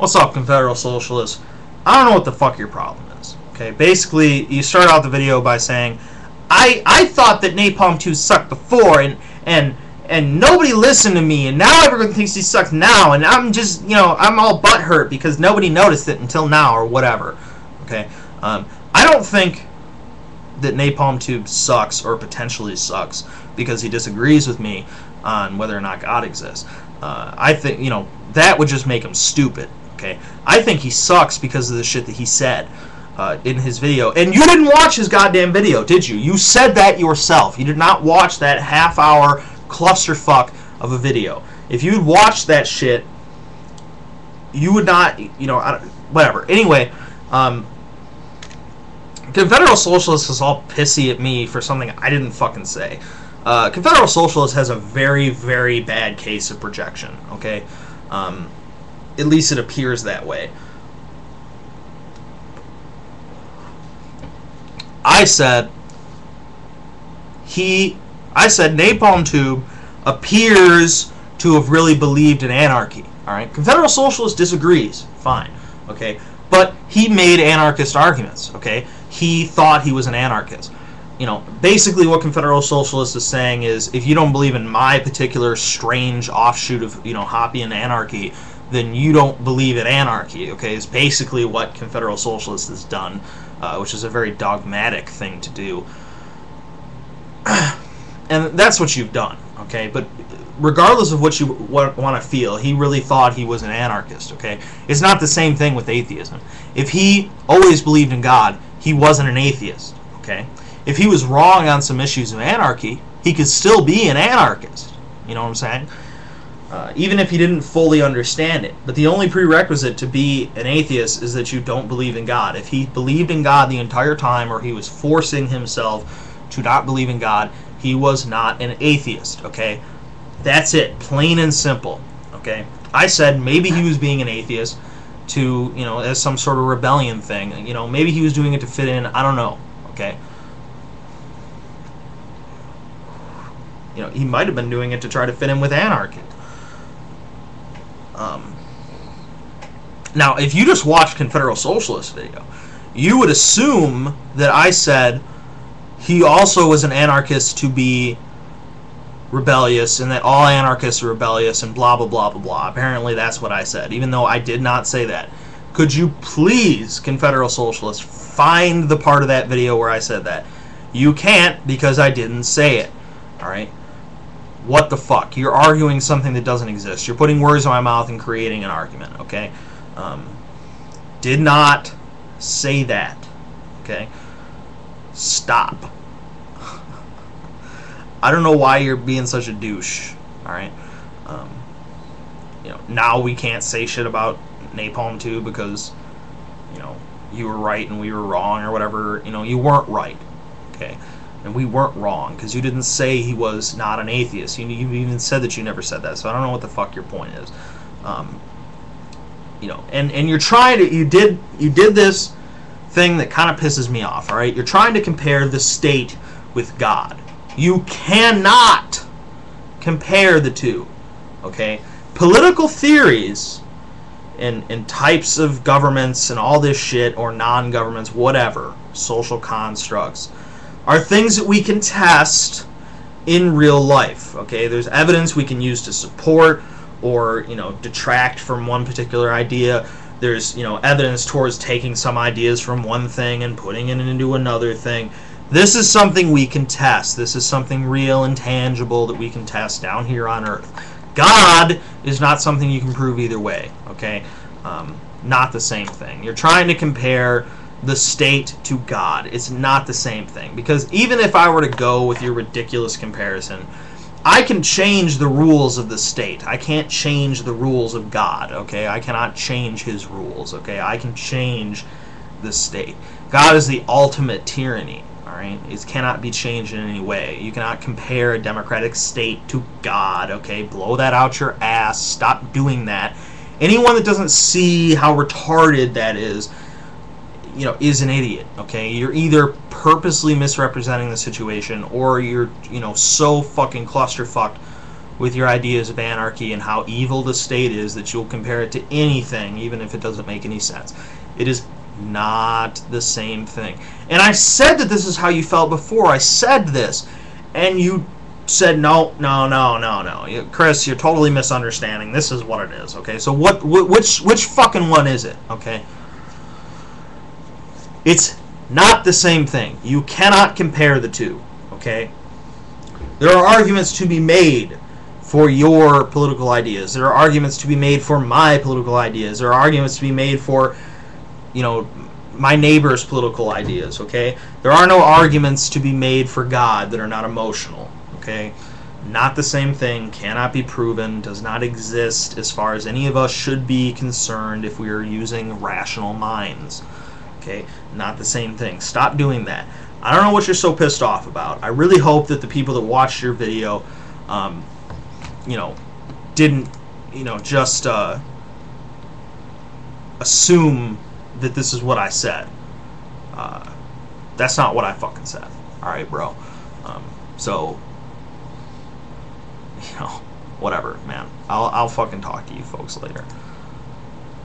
What's up, Confederal Socialist? I don't know what the fuck your problem is. Okay, basically, you start out the video by saying, I thought that Napalm 2 sucked before, and nobody listened to me, and now everyone thinks he sucks now, and I'm just, I'm all butthurt because nobody noticed it until now, or whatever. Okay, I don't think that Napalm 2 sucks, or potentially sucks, because he disagrees with me on whether or not God exists. I think, that would just make him stupid. Okay, I think he sucks because of the shit that he said in his video. And you didn't watch his goddamn video, did you? You said that yourself. You did not watch that half-hour clusterfuck of a video. If you'd watched that shit, you would not, whatever. Anyway, Confederal Socialist is all pissy at me for something I didn't fucking say. Confederal Socialist has a very, very bad case of projection, okay? At least it appears that way. I said Napalm Tube appears to have really believed in anarchy. Alright? Confederal Socialist disagrees. Fine. Okay? But he made anarchist arguments. Okay? He thought he was an anarchist. Basically what Confederal Socialist is saying is, if you don't believe in my particular strange offshoot of, Hoppian anarchy, then you don't believe in anarchy, okay? Is basically what Confederal Socialist has done, which is a very dogmatic thing to do. And that's what you've done, okay? But regardless of what you want to feel, he really thought he was an anarchist, okay? It's not the same thing with atheism. If he always believed in God, he wasn't an atheist, okay? If he was wrong on some issues of anarchy, he could still be an anarchist. You know what I'm saying? Even if he didn't fully understand it. But the only prerequisite to be an atheist is that you don't believe in God. If he believed in God the entire time, or he was forcing himself to not believe in God, he was not an atheist, okay? That's it. Plain and simple, okay? I said maybe he was being an atheist to, as some sort of rebellion thing. Maybe he was doing it to fit in. I don't know, okay? He might have been doing it to try to fit in with anarchy. Now, if you just watched Confederal Socialist video, you would assume that I said he also was an anarchist to be rebellious, and that all anarchists are rebellious, and blah, blah, blah, blah, blah. Apparently that's what I said, even though I did not say that. Could you please, Confederal Socialist, find the part of that video where I said that? You can't, because I didn't say it. Alright? What the fuck? You're arguing something that doesn't exist. You're putting words in my mouth and creating an argument, okay? Did not say that, okay? Stop. I don't know why you're being such a douche, alright? Now we can't say shit about Napalm 2 because, you were right and we were wrong or whatever. You weren't right, okay? And we weren't wrong, because you didn't say he was not an atheist. You even said that you never said that, so I don't know what the fuck your point is. And you're trying to, you did this thing that kind of pisses me off, alright? You're trying to compare the state with God. You cannot compare the two, okay? Political theories and types of governments and all this shit, or non-governments, whatever, social constructs, are things that we can test in real life, okay? There's evidence we can use to support or, detract from one particular idea. There's, evidence towards taking some ideas from one thing and putting it into another thing. This is something we can test. This is something real and tangible that we can test down here on Earth. God is not something you can prove either way, okay? Not the same thing. You're trying to compare the state to God. It's not the same thing, because even if I were to go with your ridiculous comparison, I can change the rules of the state. I can't change the rules of God, okay? I cannot change his rules, okay? I can change the state. God is the ultimate tyranny, alright? It cannot be changed in any way. You cannot compare a democratic state to God, okay? Blow that out your ass. Stop doing that. Anyone that doesn't see how retarded that is an idiot, okay? You're either purposely misrepresenting the situation, or you're, so fucking clusterfucked with your ideas of anarchy and how evil the state is that you'll compare it to anything, even if it doesn't make any sense. It is not the same thing. And I said that this is how you felt before. I said this, and you said no. Chris, you're totally misunderstanding. This is what it is. Okay, so which fucking one is it? Okay, it's not the same thing. You cannot compare the two. Okay, there are arguments to be made for your political ideas. There are arguments to be made for my political ideas. There are arguments to be made for, you know, my neighbor's political ideas. Okay, there are no arguments to be made for God that are not emotional. Okay, not the same thing, cannot be proven, does not exist as far as any of us should be concerned if we are using rational minds. Okay, not the same thing. Stop doing that. I don't know what you're so pissed off about. I really hope that the people that watched your video, you know, didn't, you know, just assume that this is what I said. That's not what I fucking said. Alright, bro. So, you know, whatever, man. I'll fucking talk to you folks later.